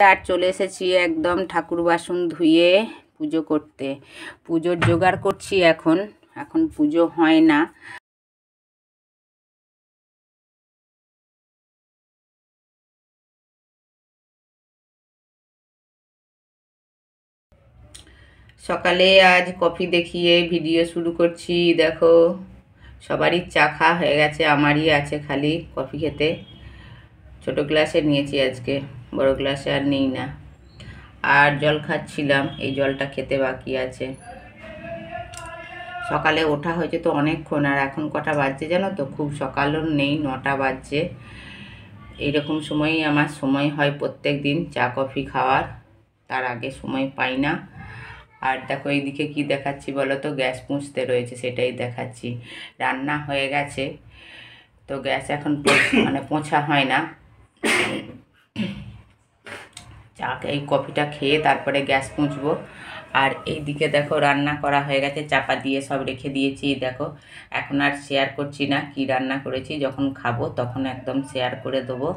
আর চলে এসেছি একদম ঠাকুর বাসন ধুয়ে পুজো করতে। পুজোর জোগাড় করছি এখন পুজো হয় না। সকালে আজ কফি দেখিয়ে ভিডিও শুরু করছি। দেখো সবারই চা খাওয়া হয়ে গেছে, আমারই আছে খালি কফি খেতে। ছোট গ্লাসে নিয়েছি আজকে, বড় গ্লাসে আর নিই না। আর জল খাচ্ছিলাম, এই জলটা খেতে বাকি আছে। সকালে ওঠা হয়েছে তো অনেকক্ষণ, আর এখন কটা বাজছে জানো তো? খুব সকালও নেই, 9টা বাজছে। এইরকম সময়ই আমার সময় হয় প্রত্যেক দিন চা কফি খাওয়ার, তার আগে সময় পাই না। আর দেখো এইদিকে কি দেখাচ্ছি বলো তো? গ্যাস মুছতে রয়েছে, সেটাই দেখাচ্ছি। রান্না হয়ে গেছে তো গ্যাস এখন মানে পোঁছা হয় না। চা এই কফিটা খেয়ে তারপরে গ্যাস মুছবো। আর এইদিকে দেখো রান্না করা হয়ে গেছে, চাপা দিয়ে সব রেখে দিয়েছি। দেখো এখন আর শেয়ার করছি না কি রান্না করেছি, যখন খাবো তখন একদম শেয়ার করে দেবো।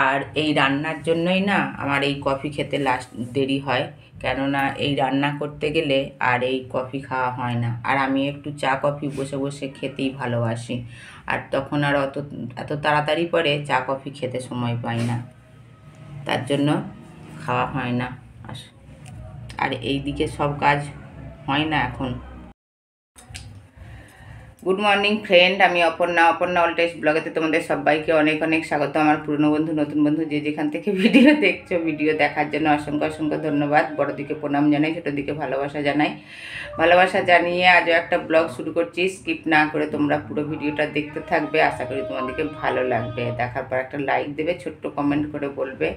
আর এই রান্নার জন্যই না আমার এই কফি খেতে লাস্ট দেরি হয়, কেননা এই রান্না করতে গেলে আর এই কফি খাওয়া হয় না। আর আমি একটু চা কফি বসে বসে খেতেই ভালোবাসি, আর তখন আর এত তাড়াতাড়ি পরে চা কফি খেতে সময় পাই না, তার জন্য খাওয়া হয় না। আর এই দিকে সব কাজ হয় না এখন। গুড মর্নিং ফ্রেন্ড, আমি অপর্ণা অল টাইমস ব্লগেতে তোমাদের সবাইকে অনেক অনেক স্বাগত। আমার পুরনো বন্ধু নতুন বন্ধু যে যেখান থেকে ভিডিও দেখছো, ভিডিও দেখার জন্য অসংখ্য অসংখ্য ধন্যবাদ। বড় দিকে প্রণাম জানাই, ছোটো দিকে ভালোবাসা জানাই। ভালোবাসা জানিয়ে আজও একটা ব্লগ শুরু করছি। স্কিপ না করে তোমরা পুরো ভিডিওটা দেখতে থাকবে, আশা করি তোমাদেরকে ভালো লাগবে। দেখার পর একটা লাইক দেবে, ছোট্ট কমেন্ট করে বলবে।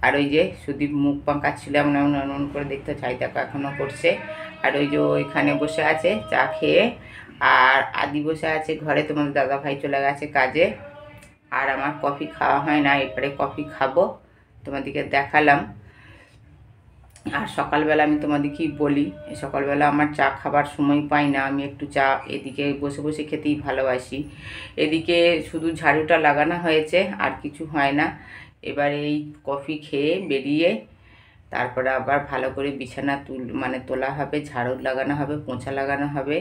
আর ওই যে সুদীপ মুখ পাকাচ্ছিল, এমন এমন এমন করে দেখতে চাই, দেখো এখনও করছে। আর ওই যে ওইখানে বসে আছে চা খেয়ে। আর আদি বসে আছে ঘরে, তোমাদের দাদা ভাই চলে গেছে কাজে। আর আমার কফি খাওয়া হয় না, এরপরে কফি খাবো, তোমাদেরকে দেখালাম। আর সকালবেলা আমি তোমাদেরকেই বলি, সকালবেলা আমার চা খাবার সময় পাই না। আমি একটু চা এদিকে বসে বসে খেতেই ভালোবাসি। এদিকে শুধু ঝাড়ুটা লাগানো হয়েছে, আর কিছু হয় না। এবার এই কফি খেয়ে বেরিয়ে তারপরে আবার ভালো করে বিছানা তোলা হবে, ঝাড়ু লাগানো হবে, পোঁছা লাগানো হবে।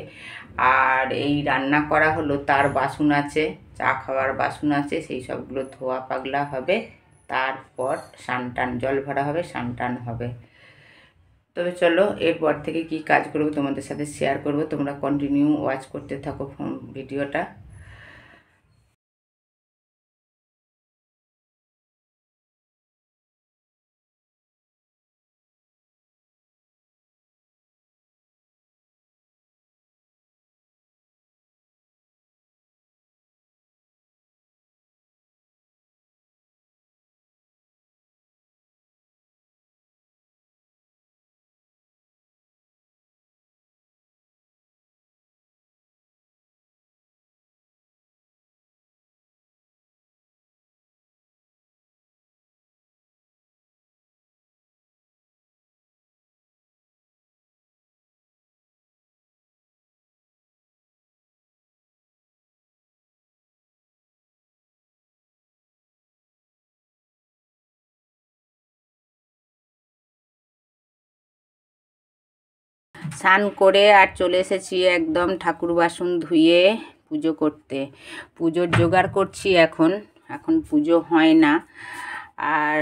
আর এই রান্না করা হলো, তার বাসন আছে, চা খাওয়ার বাসন আছে, সেই সবগুলো ধোয়া পাগলা হবে। তারপর স্নান জল ভরা হবে, স্নান হবে। তবে চলো এরপর থেকে কি কাজ করবো তোমাদের সাথে শেয়ার করব, তোমরা কন্টিনিউ ওয়াচ করতে থাকো ভিডিওটা। স্নান করে আর চলে এসেছি একদম ঠাকুর বাসন ধুয়ে পুজো করতে। পুজোর জোগাড় করছি এখন পুজো হয় না। আর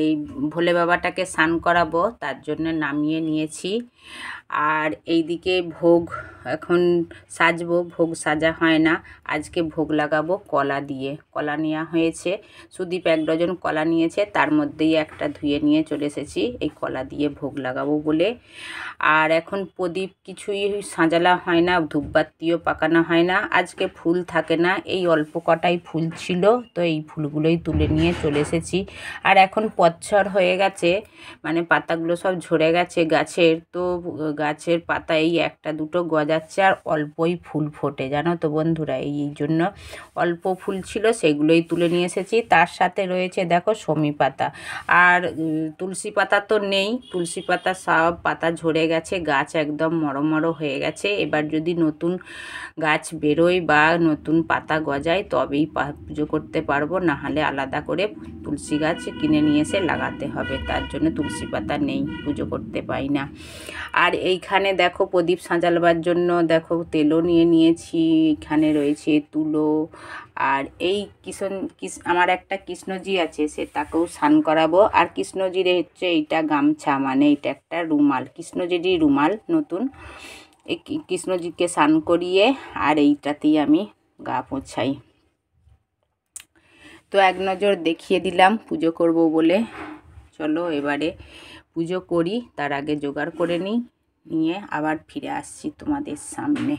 এই ভোলে বাবাটাকে স্নান করাবো, তার জন্য নামিয়ে নিয়েছি। আর এইদিকে ভোগ এখন সাজবো, ভোগ সাজা হয় না। আজকে ভোগ লাগাবো কলা দিয়ে, কলা নেওয়া হয়েছে। সুদীপ 1 ডজন কলা নিয়েছে, তার মধ্যেই একটা ধুয়ে নিয়ে চলে এসেছি এই কলা দিয়ে ভোগ লাগাবো বলে। আর এখন প্রদীপ কিছুই সাজালা হয় না, ধূপবাতিও পাকানো হয় না। আজকে ফুল থাকে না, এই অল্প কটাই ফুল ছিল, তো এই ফুলগুলোই তুলে নিয়ে চলে এসেছি। আর এখন পতঝড় হয়ে গেছে, মানে পাতাগুলো সব ঝরে গেছে গাছের, তো গাছের পাতা এই একটা দুটো গজাচ্ছে, আর অল্পই ফুল ফোটে জানো তো বন্ধুরা। এই জন্য অল্প ফুল ছিল, সেগুলোই তুলে নিয়ে এসেছি। তার সাথে রয়েছে দেখো শমী পাতা, আর তুলসী পাতা তো নেই। তুলসী পাতা সব পাতা ঝরে গেছে, গাছ একদম মরো হয়ে গেছে। এবার যদি নতুন গাছ বেরোয় বা নতুন পাতা গজায় তবেই পুজো করতে পারবো, নাহলে আলাদা করে তুলসী গাছ কিনে নিয়ে এসে এসে লাগাতে হবে, তার জন্য তুলসী পাতা নেই, পুজো করতে পাই না। আর এইখানে দেখো প্রদীপ সাজালবার জন্য দেখো তেলও নিয়ে নিয়েছি, এখানে রয়েছে তুলো। আর এই আমার একটা কৃষ্ণজি আছে, সে তাকেও স্নান করাবো। আর কৃষ্ণজির হচ্ছে এইটা গামছা, মানে এটা একটা রুমাল, কৃষ্ণজিরই রুমাল নতুন। এই কৃষ্ণজিকে স্নান করিয়ে আর এইটাতেই আমি গা পোছাই। তো এক নজর দেখিয়ে দিলাম পুজো করব বলে। চলো এবারে পুজো করি, তার আগে জোগাড় করে নিয়ে আবার ফিরে আসছি তোমাদের সামনে।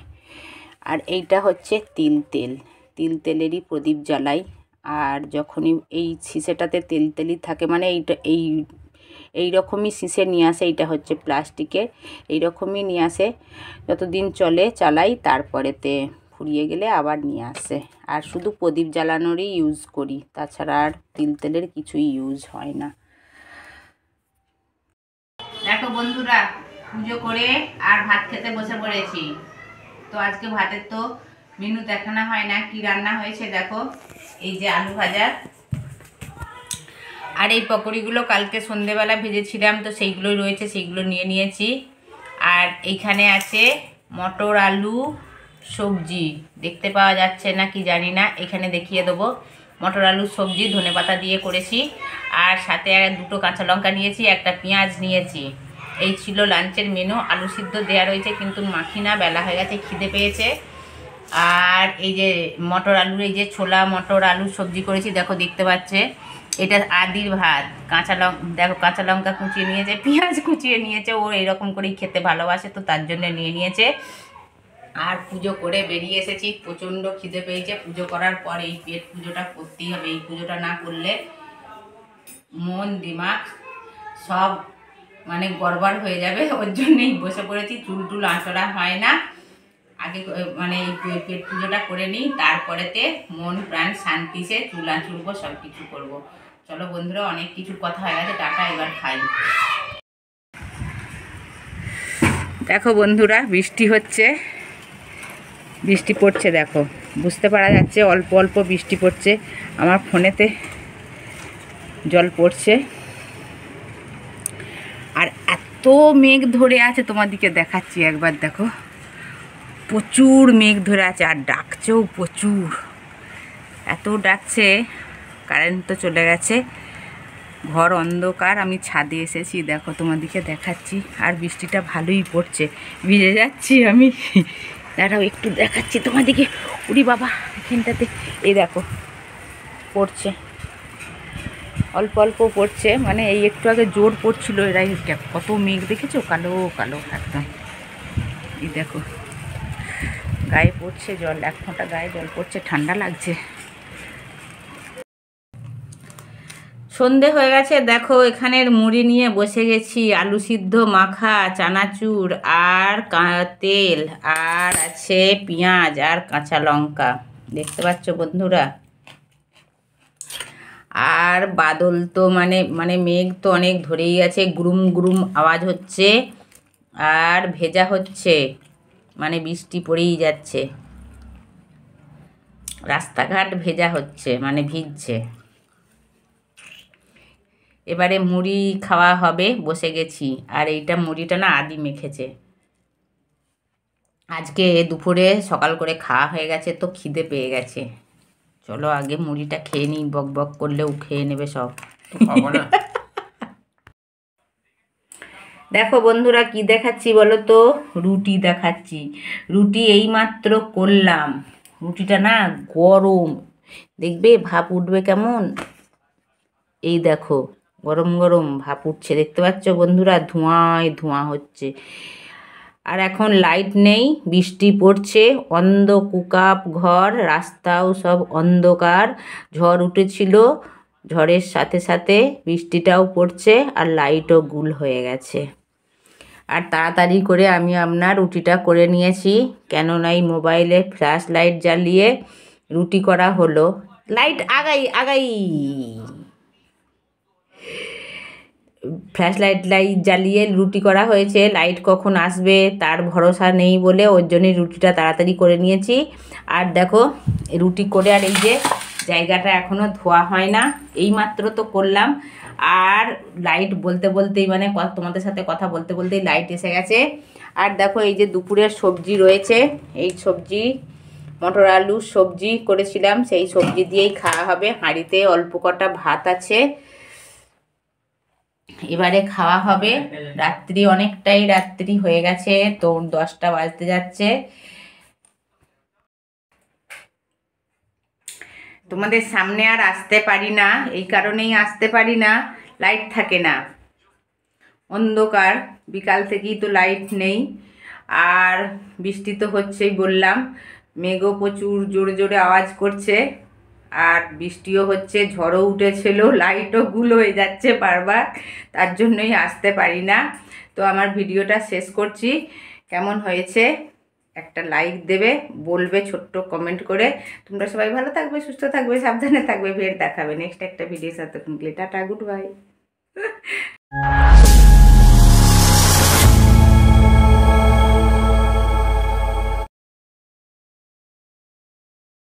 আর এইটা হচ্ছে তেলেরই প্রদীপ জ্বালাই। আর যখনই এই শিশেটাতে তেলই থাকে, মানে এই রকমই শিশে নিয়ে আসে, এইটা হচ্ছে প্লাস্টিকের, এই রকমই নিয়ে আসে, যতদিন চালাই, তারপরেতে ফুরিয়ে গেলে আবার নিয়ে আসে। আর শুধু প্রদীপ জ্বালানোরই ইউজ করি, তাছাড়া আর তেলের কিছুই ইউজ হয় না। দেখো বন্ধুরা, পুজো করে আর ভাত খেতে বসে পড়েছি। তো আজকে ভাতের তো মেনু দেখানো হয় না, কি রান্না হয়েছে দেখো। এই যে আলু ভাজা, আর এই পকোড়িগুলো কালকে সন্ধেবেলা ভেজেছিলাম, তো সেইগুলোই রয়েছে, সেইগুলো নিয়ে নিয়েছি। আর এইখানে আছে মটর আলু সবজি, দেখতে পাওয়া যাচ্ছে না কি জানি না, এখানে দেখিয়ে দেবো। মটর আলু সবজি ধনেপাতা দিয়ে করেছি। আর সাথে দুটো কাঁচা লঙ্কা নিয়েছি, একটা পেঁয়াজ নিয়েছি। এই ছিল লাঞ্চের মেনু। আলু সিদ্ধ দেওয়া রয়েছে, কিন্তু মাখি না, বেলা হয়ে গেছে, খিদে পেয়েছে। আর এই যে মটর আলুর এই যে ছোলা মটর আলু সবজি করেছি, দেখো দেখতে পাচ্ছে। এটা আদির ভাত, দেখো কাঁচা লঙ্কা কুচিয়ে নিয়েছে, পেঁয়াজ কুচিয়ে নিয়েছে, ও এরকম করেই খেতে ভালোবাসে, তো তার জন্য নিয়ে নিয়েছে। আর পুজো করে বেরিয়ে এসেছি, প্রচণ্ড খিদে পেয়েছে। পুজো করার পর এই পেট পুজোটা করতেই হবে, এই পুজোটা না করলে মন দিমাগ সব মানে গড়বড় হয়ে যাবে, ওর জন্যই বসে পড়েছি। চুল আঁচড়া হয় না, আগে মানে এই পেট পুজোটা করে নিই, তারপরেতে মন প্রাণ শান্তিতে চুল আঁচড়বো, সব কিছু করবো। চলো বন্ধুরা, অনেক কিছু কথা হয়ে গেছে, টাটা, এবার খাই। দেখো বন্ধুরা, বৃষ্টি হচ্ছে, বৃষ্টি পড়ছে, দেখো বুঝতে পারা যাচ্ছে, অল্প অল্প বৃষ্টি পড়ছে। আমার ফোনেতে জল পড়ছে। আর এত মেঘ ধরে আছে, তোমাদেরকে দেখাচ্ছি একবার, দেখো প্রচুর মেঘ ধরে আছে, আর ডাকছেও প্রচুর, এত ডাকছে। কারেন্ট তো চলে গেছে, ঘর অন্ধকার, আমি ছাদে এসেছি, দেখো তোমাদেরকে দেখাচ্ছি। আর বৃষ্টিটা ভালোই পড়ছে, ভিজে যাচ্ছি আমি। দাঁড়াও একটু দেখাচ্ছি তোমাদেরকে। উড়ি বাবা, এখানটাতে এই দেখো পড়ছে, অল্প অল্প পড়ছে, মানে এই একটু আগে জোর পড়ছিল। এরাই কত মেঘ দেখেছো, কালো কালো একদম। এই দেখো গায়ে পড়ছে জল, এক ফোঁটা গায়ে জল পড়ছে, ঠান্ডা লাগছে। সন্ধে হয়ে গেছে, দেখো এখানের মুড়ি নিয়ে বসে গেছি, আলু সিদ্ধ মাখা, চানাচুর, আর তেল, আর আছে পেঁয়াজ আর কাঁচা লঙ্কা, দেখতে পাচ্ছ বন্ধুরা। আর বাদল তো মানে মেঘ তো অনেক ধরেই আছে, গুরুম গুরুম আওয়াজ হচ্ছে, আর ভেজা হচ্ছে, মানে বৃষ্টি পড়েই যাচ্ছে, রাস্তাঘাট ভেজা হচ্ছে, মানে ভিজছে। এবারে মুড়ি খাওয়া হবে, বসে গেছি। আর এইটা মুড়িটা না আদি মেখেছে, আজকে দুপুরে সকাল করে খাওয়া হয়ে গেছে, তো খিদে পেয়ে গেছে। চলো আগে মুড়িটা খেয়ে নিই, বক বক করলেও খেয়ে নেবে সব। দেখো বন্ধুরা, কি দেখাচ্ছি বলো তো, রুটি দেখাচ্ছি। রুটি এইমাত্র করলাম, রুটিটা না গরম, দেখবে ভাপ উঠবে কেমন, এই দেখো গরম গরম ভাপ উঠছে, দেখতে পাচ্ছ বন্ধুরা, ধোঁয়ায় ধোঁয়া হচ্ছে। আর এখন লাইট নেই, বৃষ্টি পড়ছে, অন্ধকুকাপ ঘর, রাস্তাও সব অন্ধকার, ঝড় উঠেছিল, ঝড়ের সাথে সাথে বৃষ্টিটাও পড়ছে, আর লাইটও গুল হয়ে গেছে। আর তাড়াতাড়ি করে আমি আপনার রুটিটা করে নিয়েছি, কেননা এই মোবাইলে ফ্ল্যাশ লাইট জ্বালিয়ে রুটি করা হলো। লাইট আগাই ফ্ল্যাশ লাইট জ্বালিয়ে রুটি করা হয়েছে, লাইট কখন আসবে তার ভরসা নেই বলে ওর জন্যই রুটিটা তাড়াতাড়ি করে নিয়েছি। আর দেখো রুটি করে, আর এই যে জায়গাটা এখনও ধোয়া হয় না, এইমাত্র তো করলাম। আর লাইট বলতে বলতেই মানে তোমাদের সাথে কথা বলতে বলতেই লাইট এসে গেছে। আর দেখো এই যে দুপুরের সবজি রয়েছে, এই সবজি মটর আলু সবজি করেছিলাম, সেই সবজি দিয়েই খাওয়া হবে। হাঁড়িতে অল্প কটা ভাত আছে, এবারে খাওয়া হবে। রাত্রি অনেকটাই রাত্রি হয়ে গেছে, তো 10টা বাজতে যাচ্ছে। তোমাদের সামনে আর আসতে পারি না, এই কারণেই আসতে পারি না, লাইট থাকে না, অন্ধকার, বিকাল থেকেই তো লাইট নেই। আর বৃষ্টি তো হচ্ছেই বললাম, মেঘও প্রচুর জোরে জোরে আওয়াজ করছে, আর বৃষ্টিও হচ্ছে, ঝড়ও উঠেছিল, লাইটও গুল হয়ে যাচ্ছে বারবার, তার জন্যই আসতে পারি না। তো আমার ভিডিওটা শেষ করছি, কেমন হয়েছে একটা লাইক দেবে, বলবে ছোট্ট কমেন্ট করে। তোমরা সবাই ভালো থাকবে, সুস্থ থাকবে, সাবধানে থাকবে, ফের দেখাবে নেক্সট একটা ভিডিওর সাথে। Tata, good bye.